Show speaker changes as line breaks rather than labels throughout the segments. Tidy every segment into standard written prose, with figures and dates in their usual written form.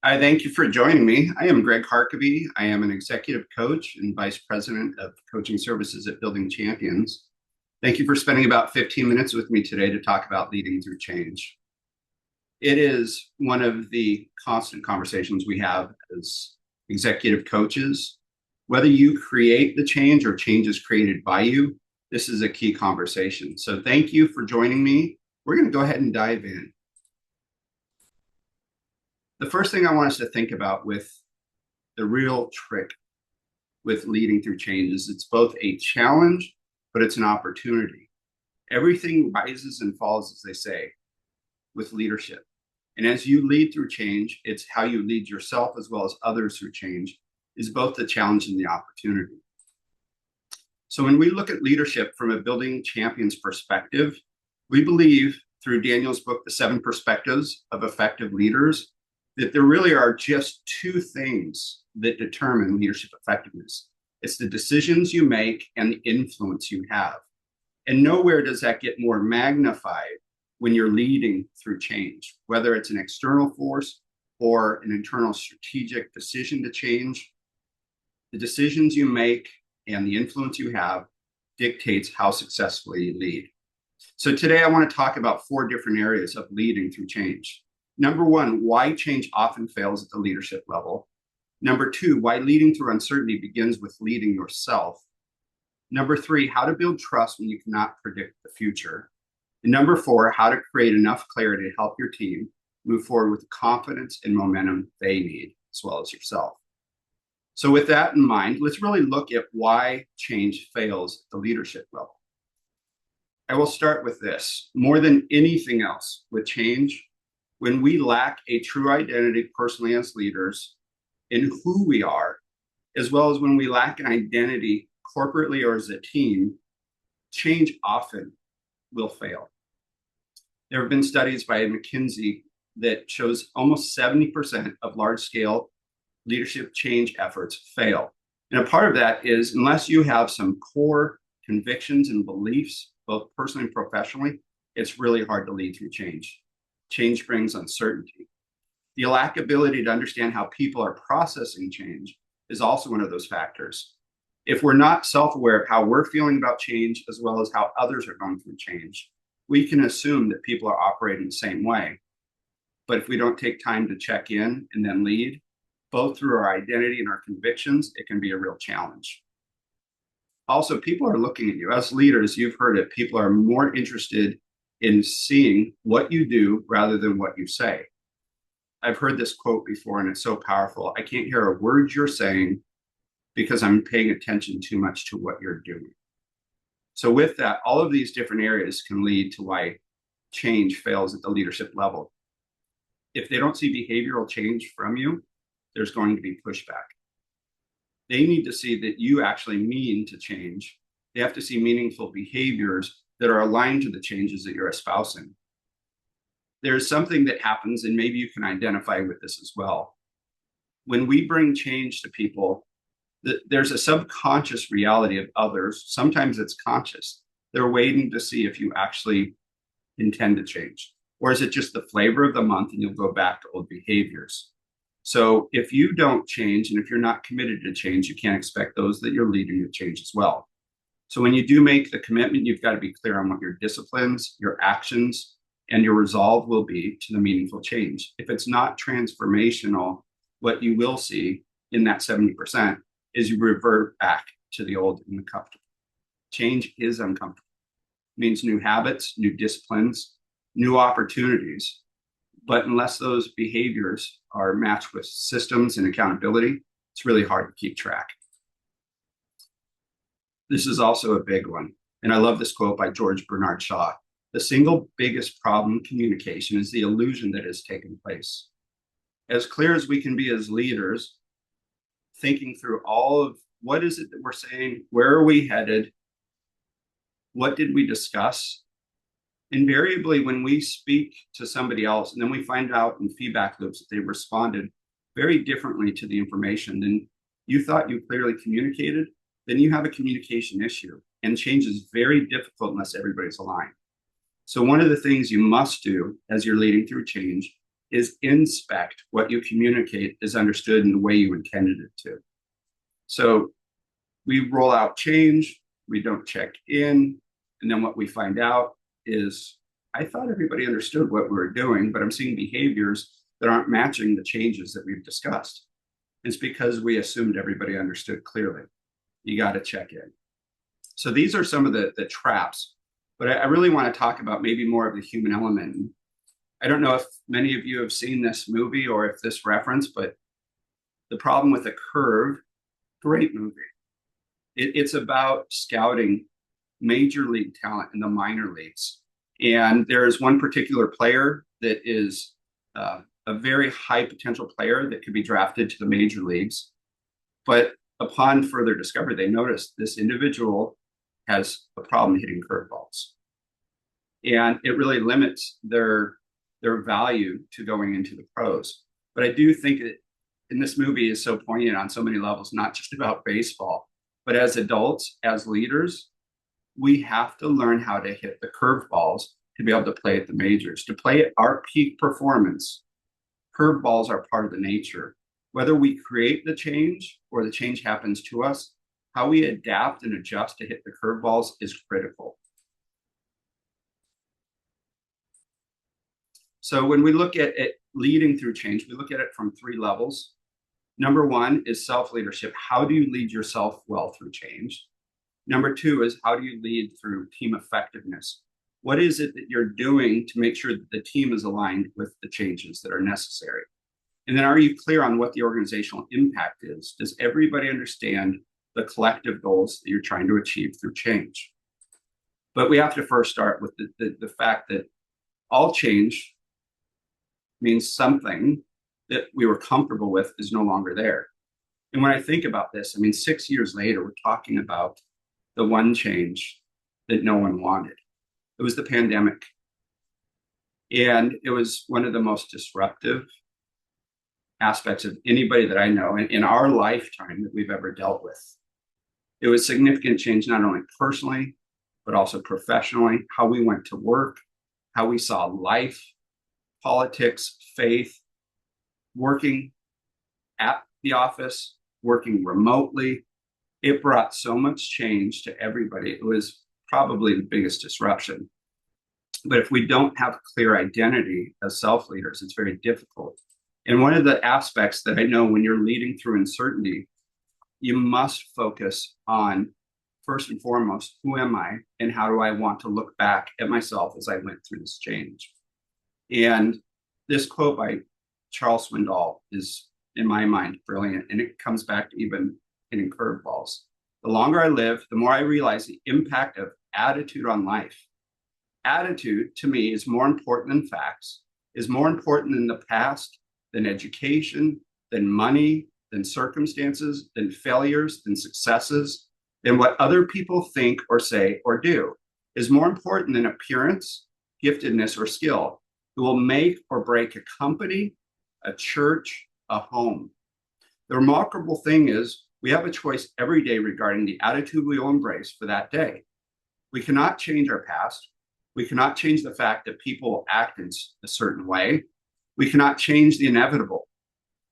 I thank you for joining me. I am Greg Harkavy. I am an executive coach and vice president of coaching services at Building Champions. Thank you for spending about 15 minutes with me today to talk about leading through change. It is one of the constant conversations we have as executive coaches. Whether you create the change or change is created by you, this is a key conversation. So thank you for joining me. We're going to go ahead and dive in. The first thing I want us to think about with the real trick with leading through change is it's both a challenge, but it's an opportunity. Everything rises and falls, as they say, with leadership. And as you lead through change, it's how you lead yourself as well as others through change is both the challenge and the opportunity. So when we look at leadership from a Building Champions perspective, we believe through Daniel's book, The 7 Perspectives of Effective Leaders, that there really are just two things that determine leadership effectiveness. It's the decisions you make and the influence you have. And nowhere does that get more magnified when you're leading through change, whether it's an external force or an internal strategic decision to change. The decisions you make and the influence you have dictates how successfully you lead. So today I want to talk about 4 different areas of leading through change. Number 1, why change often fails at the leadership level. Number 2, why leading through uncertainty begins with leading yourself. Number 3, how to build trust when you cannot predict the future. And number 4, how to create enough clarity to help your team move forward with the confidence and momentum they need, as well as yourself. So with that in mind, let's really look at why change fails at the leadership level. I will start with this. More than anything else with change, when we lack a true identity personally as leaders in who we are, as well as when we lack an identity corporately or as a team, change often will fail. There have been studies by McKinsey that shows almost 70% of large-scale leadership change efforts fail. And a part of that is unless you have some core convictions and beliefs, both personally and professionally, it's really hard to lead through change. Change brings uncertainty. The lack of ability to understand how people are processing change is also one of those factors. If we're not self-aware of how we're feeling about change, as well as how others are going through change, we can assume that people are operating the same way. But if we don't take time to check in and then lead, both through our identity and our convictions, it can be a real challenge. Also, people are looking at you. As leaders, you've heard it, people are more interested in seeing what you do rather than what you say. I've heard this quote before, and it's so powerful. I can't hear a word you're saying because I'm paying attention too much to what you're doing. So with that, all of these different areas can lead to why change fails at the leadership level. If they don't see behavioral change from you, there's going to be pushback. They need to see that you actually mean to change. They have to see meaningful behaviors that are aligned to the changes that you're espousing. There's something that happens, and maybe you can identify with this as well. When we bring change to people, there's a subconscious reality of others. Sometimes it's conscious. They're waiting to see if you actually intend to change. Or is it just the flavor of the month and you'll go back to old behaviors? So if you don't change and if you're not committed to change, you can't expect those that you're leading to change as well. So when you do make the commitment, you've got to be clear on what your disciplines, your actions, and your resolve will be to the meaningful change. If it's not transformational, what you will see in that 70% is you revert back to the old and the comfortable. Change is uncomfortable. It means new habits, new disciplines, new opportunities. But unless those behaviors are matched with systems and accountability, it's really hard to keep track. This is also a big one. And I love this quote by George Bernard Shaw. The single biggest problem in communication is the illusion that has taken place. As clear as we can be as leaders, thinking through all of what is it that we're saying, where are we headed, what did we discuss? Invariably, when we speak to somebody else and then we find out in feedback loops that they responded very differently to the information than you thought you clearly communicated, then you have a communication issue, and change is very difficult unless everybody's aligned. So one of the things you must do as you're leading through change is inspect what you communicate is understood in the way you intended it to. So we roll out change, we don't check in, and then what we find out is I thought everybody understood what we were doing, but I'm seeing behaviors that aren't matching the changes that we've discussed. It's because we assumed everybody understood clearly. You got to check in. So these are some of the traps, but I really want to talk about maybe more of the human element. I don't know if many of you have seen this movie or if this reference, but The Problem with a Curve, great movie. It's about scouting major league talent in the minor leagues. And there is one particular player that is a very high potential player that could be drafted to the major leagues. But upon further discovery, they noticed this individual has a problem hitting curveballs. And it really limits their value to going into the pros. But I do think that in this movie is so poignant on so many levels, not just about baseball, but as adults, as leaders, we have to learn how to hit the curveballs to be able to play at the majors. To play at our peak performance, curveballs are part of the nature. Whether we create the change or the change happens to us, how we adapt and adjust to hit the curveballs is critical. So when we look at leading through change, we look at it from three levels. Number one is self-leadership. How do you lead yourself well through change? Number two is how do you lead through team effectiveness? What is it that you're doing to make sure that the team is aligned with the changes that are necessary? And then are you clear on what the organizational impact is? Does everybody understand the collective goals that you're trying to achieve through change? But we have to first start with the fact that all change means something that we were comfortable with is no longer there. And when I think about this, I mean, 6 years later, we're talking about the one change that no one wanted. It was the pandemic. And it was one of the most disruptive aspects of anybody that I know in our lifetime that we've ever dealt with. It was significant change, not only personally, but also professionally, how we went to work, how we saw life, politics, faith, working at the office, working remotely. It brought so much change to everybody. It was probably the biggest disruption. But if we don't have clear identity as self-leaders, it's very difficult. And one of the aspects that I know when you're leading through uncertainty, you must focus on, first and foremost, who am I and how do I want to look back at myself as I went through this change? And this quote by Charles Swindoll is, in my mind, brilliant. And it comes back to even hitting curveballs. The longer I live, the more I realize the impact of attitude on life. Attitude, to me, is more important than facts, is more important than the past, than education, than money, than circumstances, than failures, than successes, than what other people think or say or do, is more important than appearance, giftedness, or skill. It will make or break a company, a church, a home. The remarkable thing is we have a choice every day regarding the attitude we will embrace for that day. We cannot change our past. We cannot change the fact that people will act in a certain way. We cannot change the inevitable.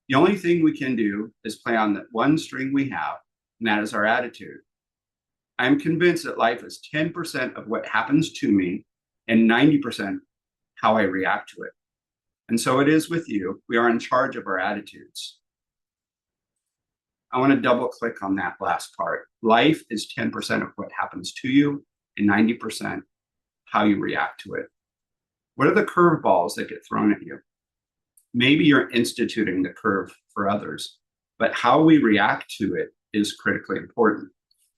The only thing we can do is play on that one string we have, and that is our attitude. I'm convinced that life is 10% of what happens to me and 90% how I react to it. And so it is with you. We are in charge of our attitudes. I want to double click on that last part. Life is 10% of what happens to you and 90% how you react to it. What are the curveballs that get thrown at you? Maybe you're instituting the curve for others, but how we react to it is critically important.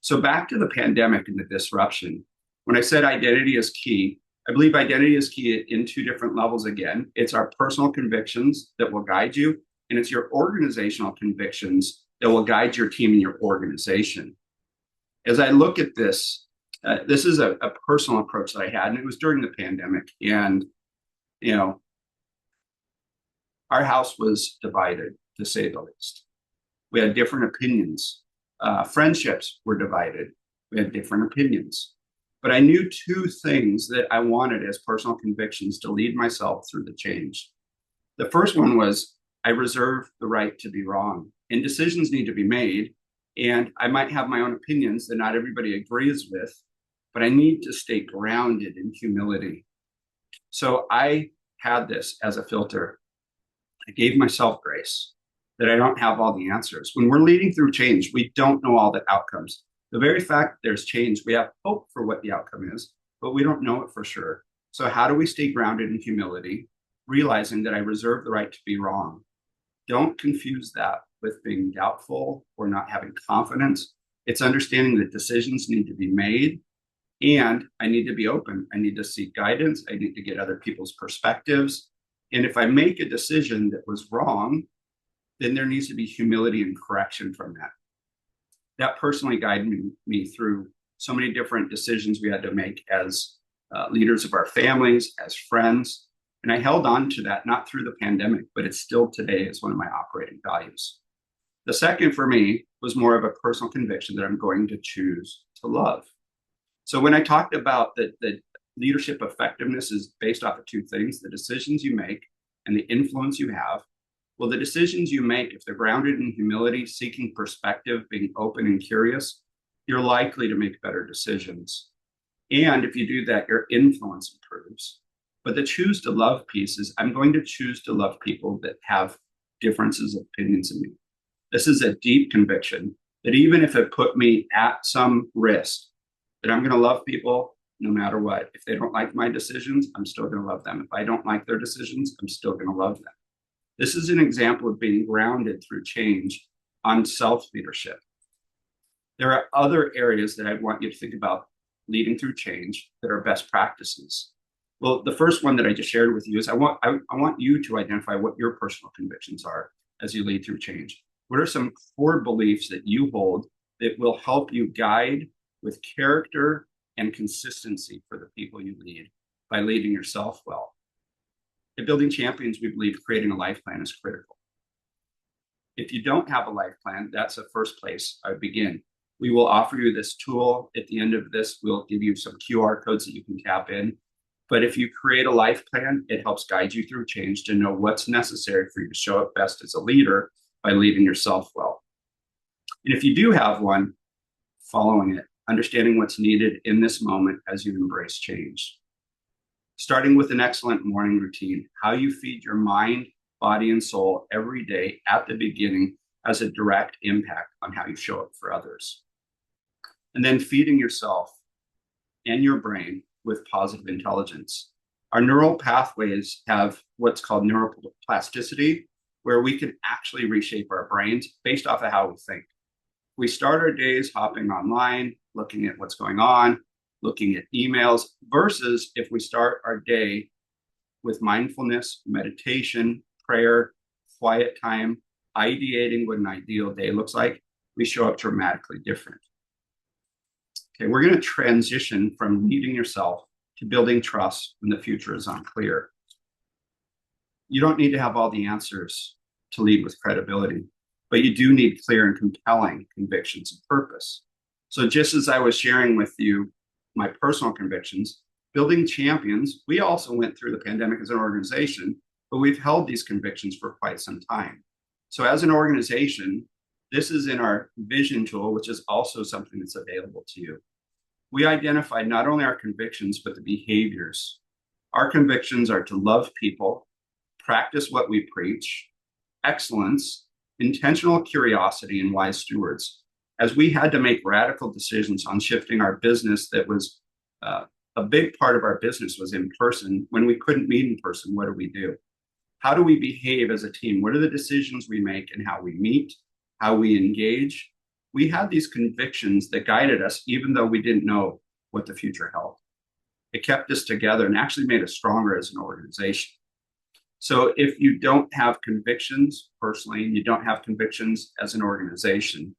So back to the pandemic and the disruption. When I said identity is key, I believe identity is key in two different levels again. It's our personal convictions that will guide you, and it's your organizational convictions that will guide your team and your organization. As I look at this, this is a personal approach that I had, and it was during the pandemic. And, you know, our house was divided, to say the least. We had different opinions. Friendships were divided. We had different opinions. But I knew two things that I wanted as personal convictions to lead myself through the change. The first one was I reserve the right to be wrong, and decisions need to be made. And I might have my own opinions that not everybody agrees with, but I need to stay grounded in humility. So I had this as a filter. I gave myself grace that I don't have all the answers. When we're leading through change, we don't know all the outcomes. The very fact there's change, we have hope for what the outcome is, but we don't know it for sure. So how do we stay grounded in humility, realizing that I reserve the right to be wrong? Don't confuse that with being doubtful or not having confidence. It's understanding that decisions need to be made, and I need to be open. I need to seek guidance. I need to get other people's perspectives. And if I make a decision that was wrong, then there needs to be humility and correction from that. That personally guided me through so many different decisions we had to make as leaders of our families, as friends. And I held on to that, not through the pandemic, but it's still today is one of my operating values. The second for me was more of a personal conviction that I'm going to choose to love. So when I talked about that leadership effectiveness is based off of two things, the decisions you make and the influence you have. Well, the decisions you make, if they're grounded in humility, seeking perspective, being open and curious, you're likely to make better decisions. And if you do that, your influence improves. But the choose to love piece is I'm going to choose to love people that have differences of opinions in me. This is a deep conviction that even if it put me at some risk, that I'm going to love people no matter what. If they don't like my decisions, I'm still going to love them. If I don't like their decisions, I'm still going to love them. This is an example of being grounded through change on self-leadership. There are other areas that I want you to think about leading through change that are best practices. Well, the first one that I just shared with you is I want you to identify what your personal convictions are as you lead through change. What are some core beliefs that you hold that will help you guide with character and consistency for the people you lead by leading yourself well? At Building Champions, we believe creating a life plan is critical. If you don't have a life plan, that's the first place I would begin. We will offer you this tool. At the end of this, we'll give you some QR codes that you can tap in. But if you create a life plan, it helps guide you through change to know what's necessary for you to show up best as a leader by leading yourself well. And if you do have one, following it, understanding what's needed in this moment as you embrace change. Starting with an excellent morning routine, how you feed your mind, body, and soul every day at the beginning has a direct impact on how you show up for others. And then feeding yourself and your brain with positive intelligence. Our neural pathways have what's called neuroplasticity, where we can actually reshape our brains based off of how we think. We start our days hopping online, looking at what's going on, looking at emails, versus if we start our day with mindfulness, meditation, prayer, quiet time, ideating what an ideal day looks like, we show up dramatically different. Okay, we're going to transition from leading yourself to building trust when the future is unclear. You don't need to have all the answers to lead with credibility, but you do need clear and compelling convictions and purpose. So just as I was sharing with you my personal convictions, Building Champions, we also went through the pandemic as an organization, but we've held these convictions for quite some time. So as an organization, this is in our vision tool, which is also something that's available to you. We identified not only our convictions, but the behaviors. Our convictions are to love people, practice what we preach, excellence, intentional curiosity, and wise stewards. As we had to make radical decisions on shifting our business that was a big part of our business was in person. When we couldn't meet in person, what do we do? How do we behave as a team? What are the decisions we make and how we meet, how we engage? We had these convictions that guided us, even though we didn't know what the future held. It kept us together and actually made us stronger as an organization. So if you don't have convictions personally, and you don't have convictions as an organization,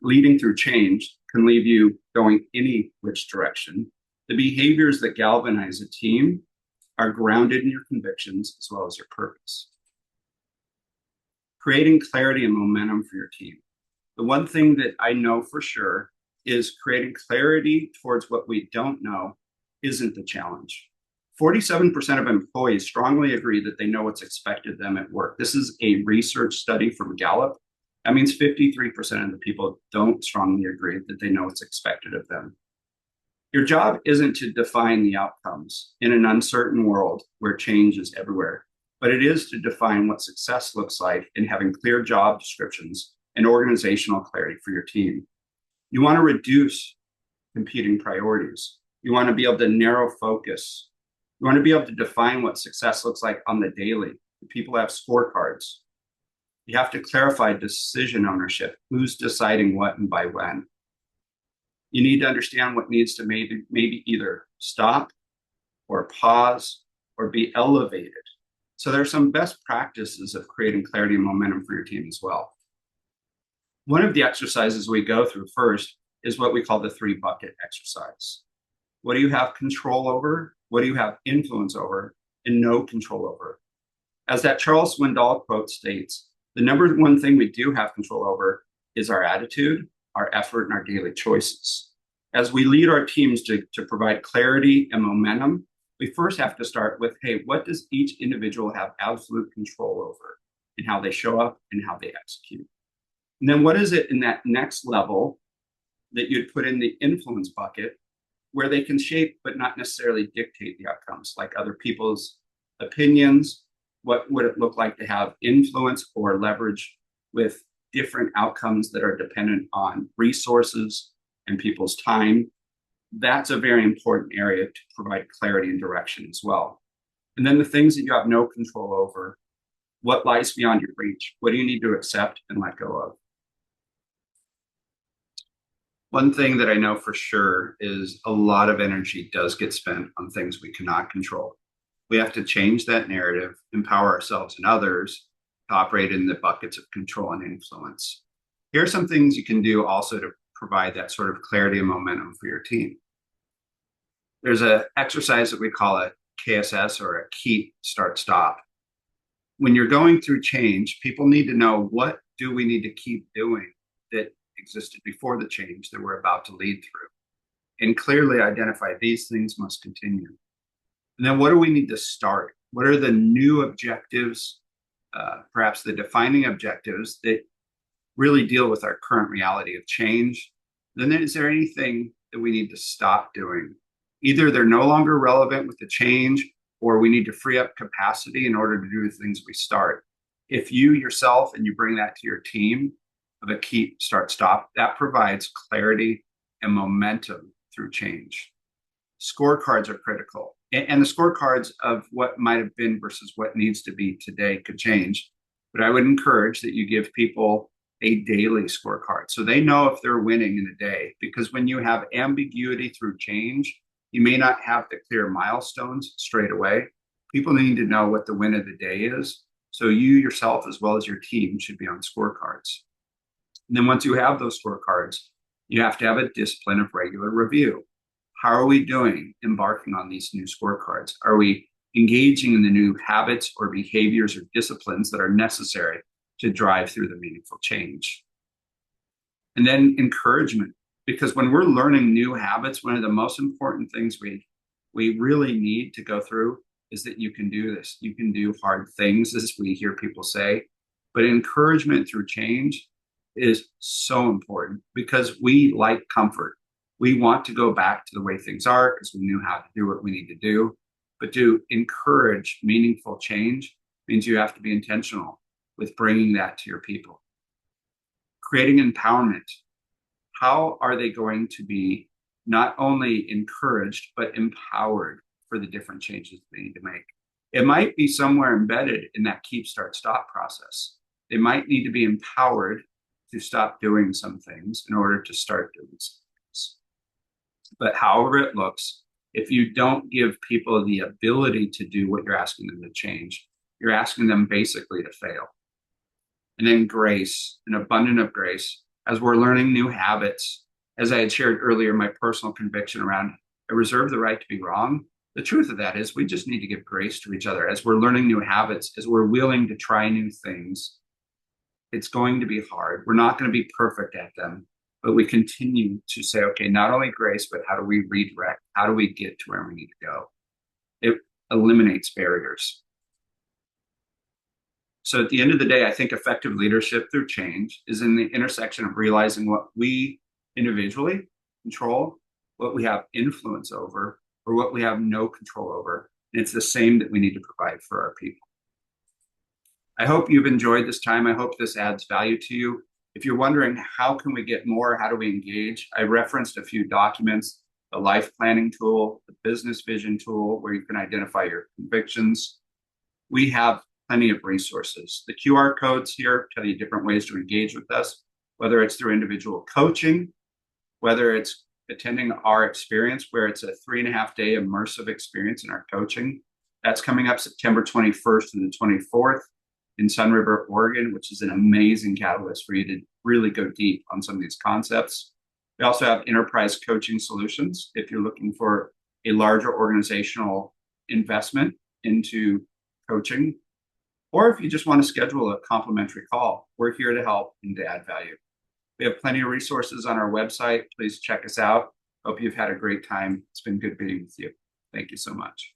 leading through change can leave you going any which direction. The behaviors that galvanize a team are grounded in your convictions as well as your purpose. Creating clarity and momentum for your team. The one thing that I know for sure is creating clarity towards what we don't know isn't the challenge. 47% of employees strongly agree that they know what's expected of them at work. This is a research study from Gallup. That means 53% of the people don't strongly agree that they know what's expected of them. Your job isn't to define the outcomes in an uncertain world where change is everywhere, but it is to define what success looks like in having clear job descriptions and organizational clarity for your team. You want to reduce competing priorities. You want to be able to narrow focus. You want to be able to define what success looks like on the daily. People have scorecards. You have to clarify decision ownership. Who's deciding what and by when? You need to understand what needs to maybe either stop or pause or be elevated. So there are some best practices of creating clarity and momentum for your team as well. One of the exercises we go through first is what we call the 3-bucket exercise. What do you have control over? What do you have influence over? And no control over? As that Charles Swindoll quote states, the number one thing we do have control over is our attitude, our effort, and our daily choices. As we lead our teams to provide clarity and momentum, we first have to start with, hey, what does each individual have absolute control over in how they show up and how they execute? And then what is it in that next level that you'd put in the influence bucket where they can shape but not necessarily dictate the outcomes, like other people's opinions? What would it look like to have influence or leverage with different outcomes that are dependent on resources and people's time? That's a very important area to provide clarity and direction as well. And then the things that you have no control over, what lies beyond your reach? What do you need to accept and let go of? One thing that I know for sure is a lot of energy does get spent on things we cannot control. We have to change that narrative, empower ourselves and others to operate in the buckets of control and influence. Here are some things you can do also to provide that sort of clarity and momentum for your team. There's an exercise that we call a KSS, or a keep, start, stop. When you're going through change, people need to know, what do we need to keep doing that existed before the change that we're about to lead through? And clearly identify these things must continue. And then what do we need to start? What are the new objectives, perhaps the defining objectives that really deal with our current reality of change? Then is there anything that we need to stop doing? Either they're no longer relevant with the change, or we need to free up capacity in order to do the things we start. If you yourself and you bring that to your team of a keep, start, stop, that provides clarity and momentum through change. Scorecards are critical. And the scorecards of what might have been versus what needs to be today could change. But I would encourage that you give people a daily scorecard so they know if they're winning in a day. Because when you have ambiguity through change, you may not have the clear milestones straight away. People need to know what the win of the day is. So you yourself, as well as your team, should be on scorecards. And then once you have those scorecards, you have to have a discipline of regular review. How are we doing embarking on these new scorecards? Are we engaging in the new habits or behaviors or disciplines that are necessary to drive through the meaningful change? And then encouragement, because when we're learning new habits, one of the most important things we really need to go through is that you can do this. You can do hard things, as we hear people say, but encouragement through change is so important because we like comfort. We want to go back to the way things are because we knew how to do what we need to do. But to encourage meaningful change means you have to be intentional with bringing that to your people. Creating empowerment. How are they going to be not only encouraged, but empowered for the different changes they need to make? It might be somewhere embedded in that keep, start, stop process. They might need to be empowered to stop doing some things in order to start doing some things. But however it looks, if you don't give people the ability to do what you're asking them to change, you're asking them basically to fail. And then grace, an abundance of grace. As we're learning new habits, as I had shared earlier, my personal conviction around I reserve the right to be wrong. The truth of that is we just need to give grace to each other as we're learning new habits, as we're willing to try new things. It's going to be hard. We're not going to be perfect at them, but we continue to say, okay, not only grace, but how do we redirect? How do we get to where we need to go? It eliminates barriers. So at the end of the day, I think effective leadership through change is in the intersection of realizing what we individually control, what we have influence over, or what we have no control over. And it's the same that we need to provide for our people. I hope you've enjoyed this time. I hope this adds value to you. If you're wondering how can we get more, how do we engage, I referenced a few documents, the life planning tool, the business vision tool, where you can identify your convictions. We have plenty of resources. The QR codes here tell you different ways to engage with us, whether it's through individual coaching, whether it's attending our experience, where it's a 3.5-day immersive experience in our coaching. That's coming up September 21st to the 24th in Sun River, Oregon, which is an amazing catalyst for you to really go deep on some of these concepts. We also have enterprise coaching solutions if you're looking for a larger organizational investment into coaching, or if you just want to schedule a complimentary call. We're here to help and to add value. We have plenty of resources on our website. Please check us out. Hope you've had a great time. It's been good being with you. Thank you so much.